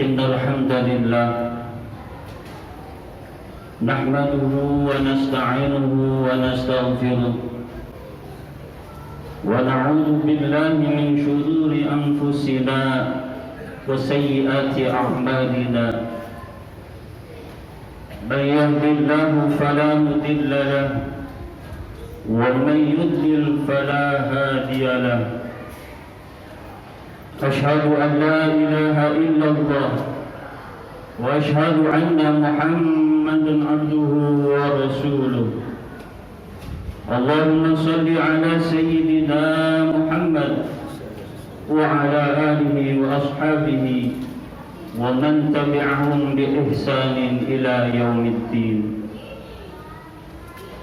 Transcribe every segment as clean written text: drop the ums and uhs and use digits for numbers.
إن الحمد لله نحمده ونستعينه ونستغفره ونعوذ بالله من شرور أنفسنا وسيئات أعمالنا من يهد الله فلا مضل له ومن يضلل فلا هادي له أشهد أن لا إله إلا الله وأشهد أن محمدا عبده ورسوله اللهم صل على سيدنا محمد وعلى آله وأصحابه ومن تبعهم بإحسان إلى يوم الدين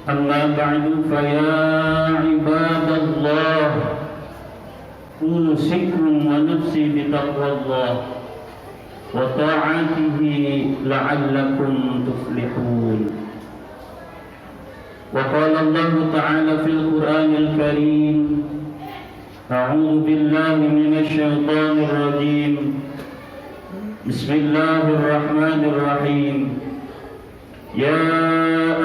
أما بعد فيا عباد الله أوصيكم ونفسي بتقوى الله وطاعته لعلكم تفلحون. وقال الله تعالى في القرآن الكريم أعوذ بالله من الشيطان الرجيم بسم الله الرحمن الرحيم يا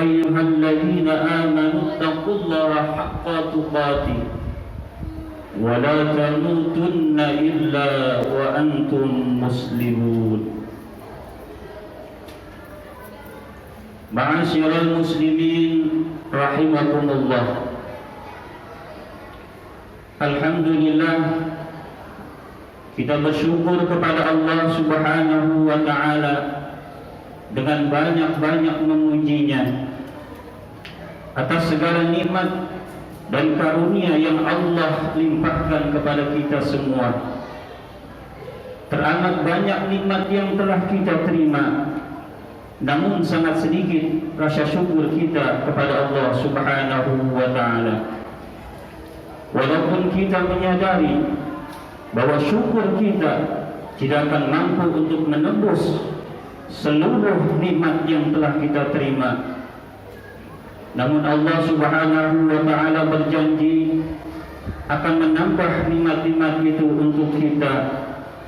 أيها الذين آمنوا اتقوا الله حق تقاته ولا تموتن إلا وأنتم مسلمون. Ma'asyiral muslimin rahimakumullah. Alhamdulillah, kita bersyukur kepada Allah Subhanahu wa taala dengan banyak-banyak memujinya atas segala nikmat dan karunia yang Allah limpahkan kepada kita semua. Teramat banyak nikmat yang telah kita terima, namun sangat sedikit rasa syukur kita kepada Allah Subhanahu wa taala. Walaupun kita menyadari bahwa syukur kita tidak akan mampu untuk menebus seluruh nikmat yang telah kita terima, namun Allah Subhanahu wa taala berjanji akan menambah nikmat-nikmat itu untuk kita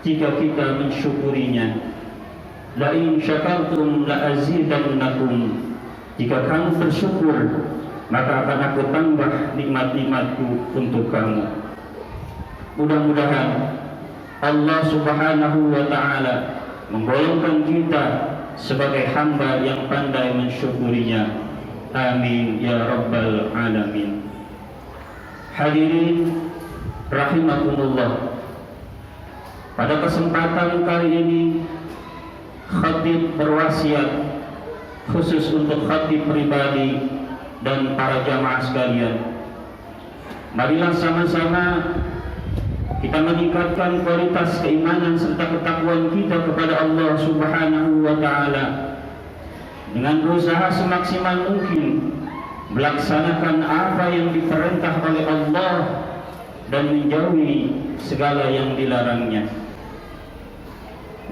jika kita mensyukurinya. La in syakartum la azidannakum. Jika kamu bersyukur, maka akan aku tambah nikmat-nikmatku untuk kamu. Mudah-mudahan Allah Subhanahu wa taala menggolongkan kita sebagai hamba yang pandai mensyukurinya. Amin ya rabbal alamin. Hadirin rahimakumullah, pada kesempatan kali ini khatib berwasiat khusus untuk khatib pribadi dan para jamaah sekalian. Marilah sama-sama kita meningkatkan kualitas keimanan serta ketakwaan kita kepada Allah Subhanahu wa taala dengan berusaha semaksimal mungkin melaksanakan apa yang diperintah oleh Allah dan menjauhi segala yang dilarangnya.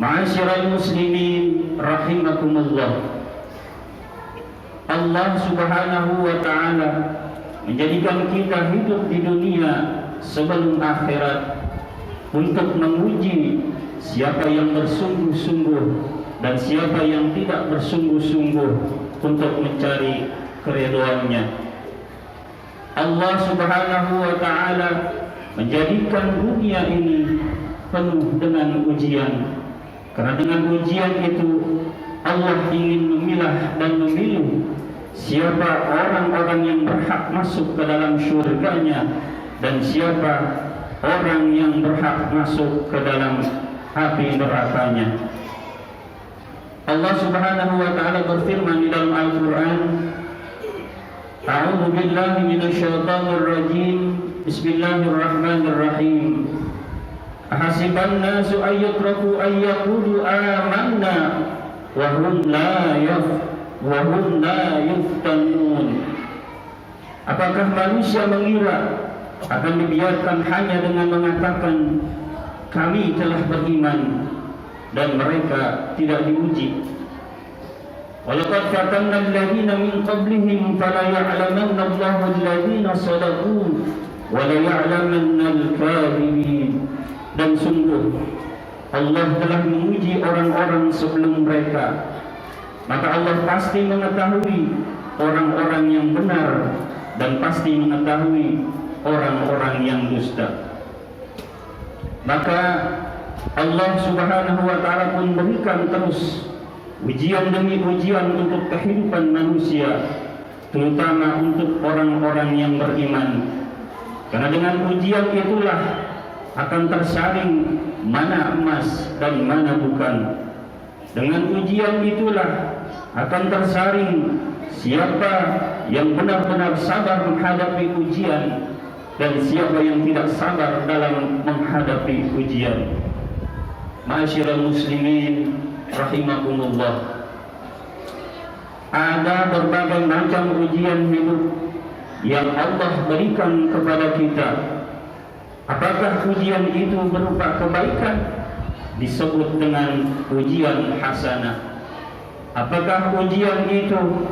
Ma'asyiral muslimin rahimakumullah, Allah Subhanahu wa taala menjadikan kita hidup di dunia sebelum akhirat untuk menguji siapa yang bersungguh-sungguh dan siapa yang tidak bersungguh-sungguh untuk mencari keridhaannya. Allah Subhanahu wa taala menjadikan dunia ini penuh dengan ujian. Karena dengan ujian itu Allah ingin memilah dan memilih siapa orang-orang yang berhak masuk ke dalam syurganya dan siapa orang yang berhak masuk ke dalam api nerakanya. Allah Subhanahu wa taala berfirman di dalam Al-Qur'an, A'udzu billahi minasyaitonir rajim. Bismillahirrahmanirrahim. Ahasiban nasu ayyutraku ayyaqulu amanna wa hum la yuftanun. Apakah manusia mengira akan dibiarkan hanya dengan mengatakan kami telah beriman dan mereka tidak diuji? Walaqad fatanna alladziina min qablihim fala ya'lamanna Allahu alladziina shadaqu wa la ya'lamanna al-kadhibin. Dan sungguh Allah telah menguji orang-orang sebelum mereka, maka Allah pasti mengetahui orang-orang yang benar dan pasti mengetahui orang-orang yang dusta. Maka Allah Subhanahu wa Ta'ala pun berikan terus ujian demi ujian untuk kehidupan manusia, terutama untuk orang-orang yang beriman. Karena dengan ujian itulah akan tersaring mana emas dan mana bukan. Dengan ujian itulah akan tersaring siapa yang benar-benar sabar menghadapi ujian dan siapa yang tidak sabar dalam menghadapi ujian. Ma'asyiral muslimin rahimakumullah, ada berbagai macam ujian hidup yang Allah berikan kepada kita. Apakah ujian itu berupa kebaikan? Disebut dengan ujian hasanah. Apakah ujian itu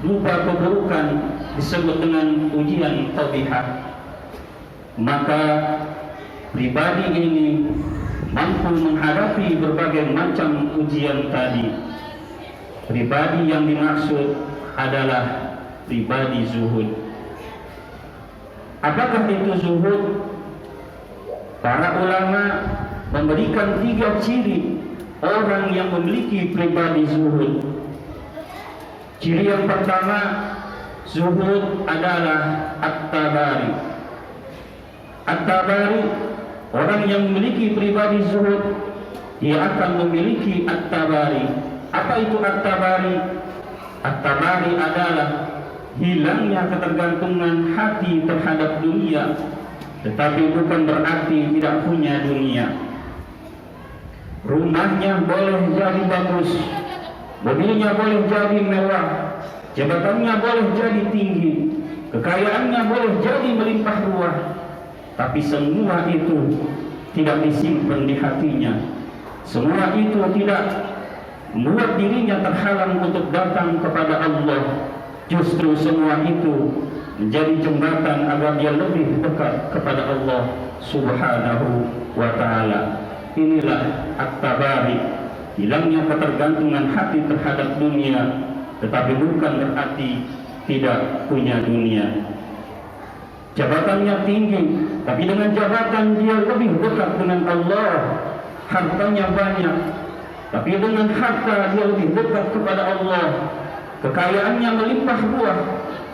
berupa keburukan? Disebut dengan ujian qabihah. Maka pribadi ini mampu menghadapi berbagai macam ujian tadi. Pribadi yang dimaksud adalah pribadi zuhud. Apakah itu zuhud? Para ulama memberikan 3 ciri orang yang memiliki pribadi zuhud. Ciri yang pertama, zuhud adalah at-tabari. At-tabari, orang yang memiliki pribadi zuhud, dia akan memiliki at-tabari. Apa itu at-tabari? At-tabari adalah hilangnya ketergantungan hati terhadap dunia, tetapi bukan berarti tidak punya dunia. Rumahnya boleh jadi bagus, mobilnya boleh jadi mewah, jabatannya boleh jadi tinggi, kekayaannya boleh jadi melimpah ruah, tapi semua itu tidak disimpan di hatinya. Semua itu tidak membuat dirinya terhalang untuk datang kepada Allah. Justru semua itu menjadi jembatan agar dia lebih dekat kepada Allah Subhanahu wa Ta'ala. Inilah at-tabari, hilangnya ketergantungan hati terhadap dunia, tetapi bukan berarti tidak punya dunia. Jabatannya tinggi, tapi dengan jabatan dia lebih dekat dengan Allah. Hartanya banyak, tapi dengan harta dia lebih dekat kepada Allah. Kekayaannya melimpah ruah,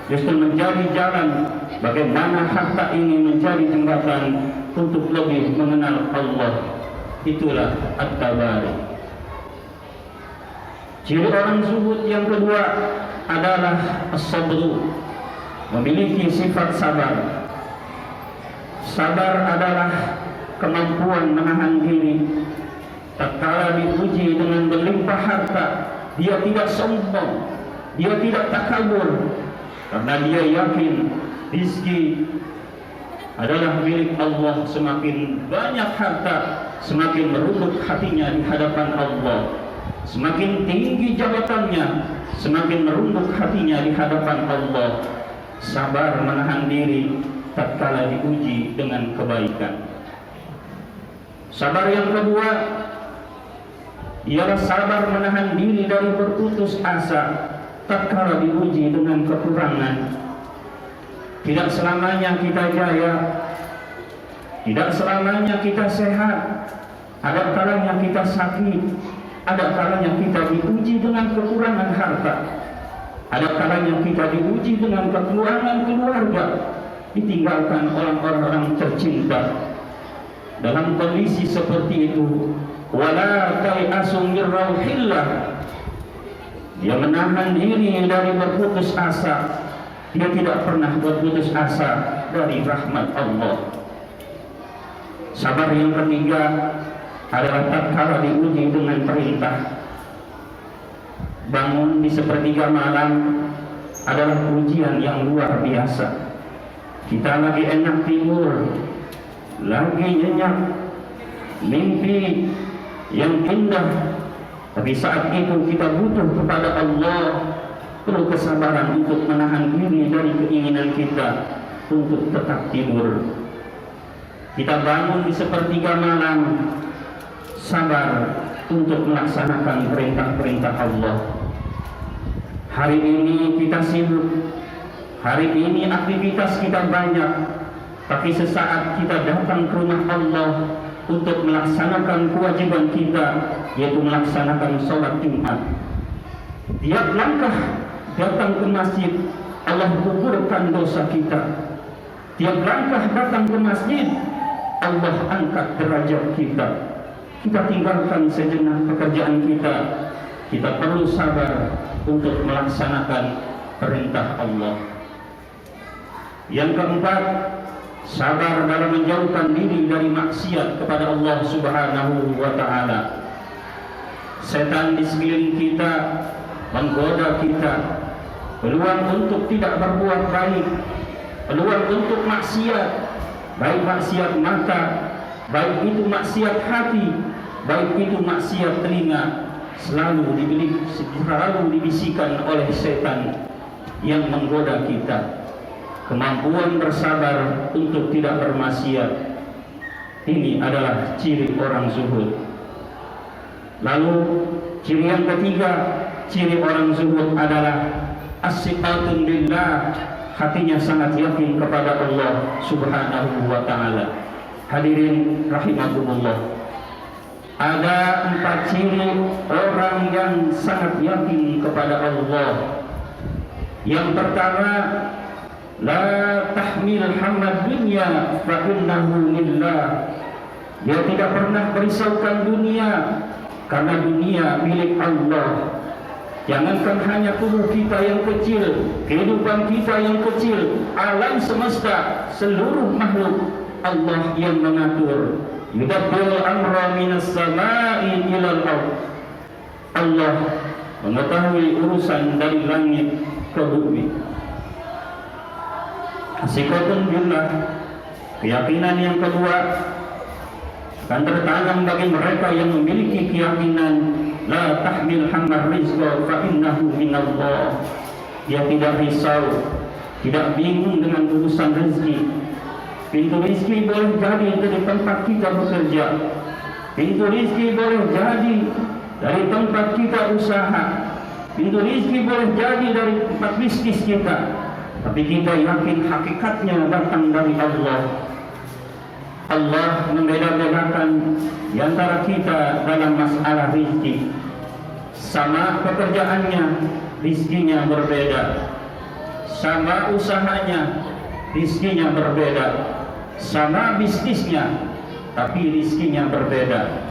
justru menjadi jalan bagaimana harta ini menjadi jembatan untuk lebih mengenal Allah. Itulah at-tabari. Ciri orang zuhud yang kedua adalah as-sabru, memiliki sifat sabar. Sabar adalah kemampuan menahan diri tatkala diuji dengan berlimpah harta. Dia tidak sombong, dia tidak takabur, karena dia yakin rezeki adalah milik Allah. Semakin banyak harta, semakin merunduk hatinya di hadapan Allah. Semakin tinggi jabatannya, semakin merunduk hatinya di hadapan Allah. Sabar menahan diri tatkala diuji dengan kebaikan. Sabar yang kedua ialah sabar menahan diri dari berputus asa tatkala diuji dengan kekurangan. Tidak selamanya kita jaya, tidak selamanya kita sehat. Ada kalanya kita sakit, ada kalanya kita diuji dengan kekurangan harta, ada kalanya kita diuji dengan kekurangan keluarga, ditinggalkan orang-orang tercinta. Dalam kondisi seperti itu, wala tai'asu min rauhillah, dia menahan diri dari berputus asa. Dia tidak pernah berputus asa dari rahmat Allah. Sabar yang ketiga adalah tatkala diuji dengan perintah. Bangun di sepertiga malam adalah ujian yang luar biasa. Kita lagi enak tidur, lagi nyenyak, mimpi yang indah, tapi saat itu kita butuh kepada Allah. Perlu kesabaran untuk menahan diri dari keinginan kita untuk tetap tidur. Kita bangun di sepertiga malam, sabar untuk melaksanakan perintah-perintah Allah. Hari ini kita sibuk, hari ini aktivitas kita banyak, tapi sesaat kita datang ke rumah Allah untuk melaksanakan kewajiban kita, yaitu melaksanakan sholat Jumat. Tiap langkah datang ke masjid, Allah gugurkan dosa kita. Tiap langkah datang ke masjid, Allah angkat derajat kita. Kita tinggalkan sejenak pekerjaan kita. Kita perlu sabar untuk melaksanakan perintah Allah. Yang keempat, sabar dalam menjauhkan diri dari maksiat kepada Allah Subhanahu wa ta'ala. Setan di sekeliling kita menggoda kita, peluang untuk tidak berbuat baik, peluang untuk maksiat, baik maksiat mata, baik itu maksiat hati, baik itu maksiat telinga, selalu dibisikkan oleh setan yang menggoda kita. Kemampuan bersabar untuk tidak bermaksiat, ini adalah ciri orang zuhud. Lalu ciri yang ketiga, ciri orang zuhud adalah as-siqatun billah, hatinya sangat yakin kepada Allah Subhanahu wa ta'ala. Hadirin rahimakumullah, ada 4 ciri orang yang sangat yakin kepada Allah. Yang pertama, la tahmil hammad dunya fa innahu lillah. Dia tidak pernah merisaukan dunia, karena dunia milik Allah. Jangankan hanya tubuh kita yang kecil, kehidupan kita yang kecil, alam semesta, seluruh makhluk Allah yang mengatur. Yudabbirul amra minas sama'i ilal ardh. Allah mengetahui urusan dari langit ke bumi. Sikotun billah, keyakinan yang kedua akan tertanam bagi mereka yang memiliki keyakinan la tahmil hammar rizqa fa innahu minallah. Dia tidak risau, tidak bingung dengan urusan rezeki. Pintu rezeki boleh jadi dari tempat kita bekerja, pintu rezeki boleh jadi dari tempat kita usaha, pintu rezeki boleh jadi dari tempat bisnis kita, tapi kita yakin hakikatnya datang dari Allah. Allah membeda-bedakan di antara kita dalam masalah rezeki. Sama pekerjaannya, rezekinya berbeda. Sama usahanya, rezekinya berbeda. Sama bisnisnya, tapi rezekinya berbeda.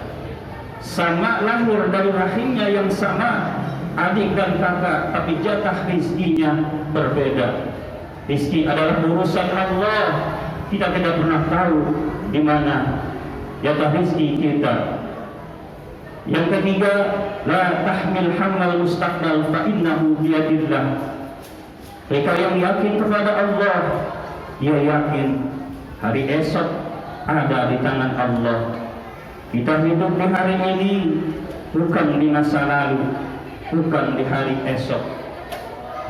Sama lahir dari rahimnya yang sama, adik dan kakak, tapi jatah rezekinya berbeda. Rezeki adalah urusan Allah. Kita tidak pernah tahu di mana jatah rezeki kita. Yang ketiga, la tahmil hammal mustaqbal fa innahu biyadillah. Mereka yang yakin kepada Allah, dia yakin hari esok ada di tangan Allah. Kita hidup di hari ini, bukan di masa lalu, bukan di hari esok.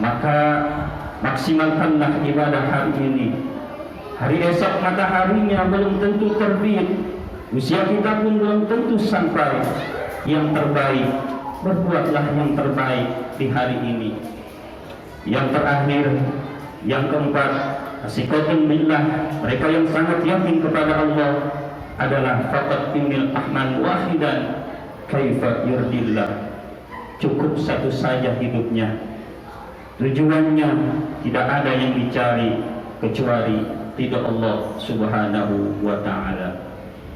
Maka maksimalkanlah ibadah hari ini. Hari esok mataharinya belum tentu terbit, usia kita pun belum tentu sampai. Yang terbaik, berbuatlah yang terbaik di hari ini. Yang terakhir, yang keempat, asyikotun billah, mereka yang sangat yakin kepada Allah adalah faqat timil ahman wahidan kaifa yurdillah. Cukup satu saja hidupnya, tujuannya tidak ada yang dicari kecuali ridha Allah Subhanahu wa ta'ala.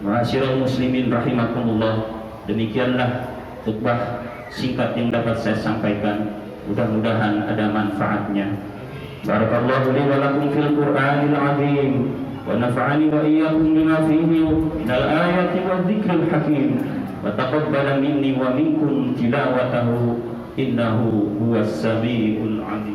Ma'asyiral muslimin rahimakumullah, demikianlah khutbah singkat yang dapat saya sampaikan. Mudah-mudahan ada manfaatnya. Barakallahu li wa lakum fil Qur'anil azim wa nafa'ani wa iyyakum bima fihi minal ayati wa dzikril hakim wa taqabbala minni wa minkum tilawatahu innahu huwas samiul alim.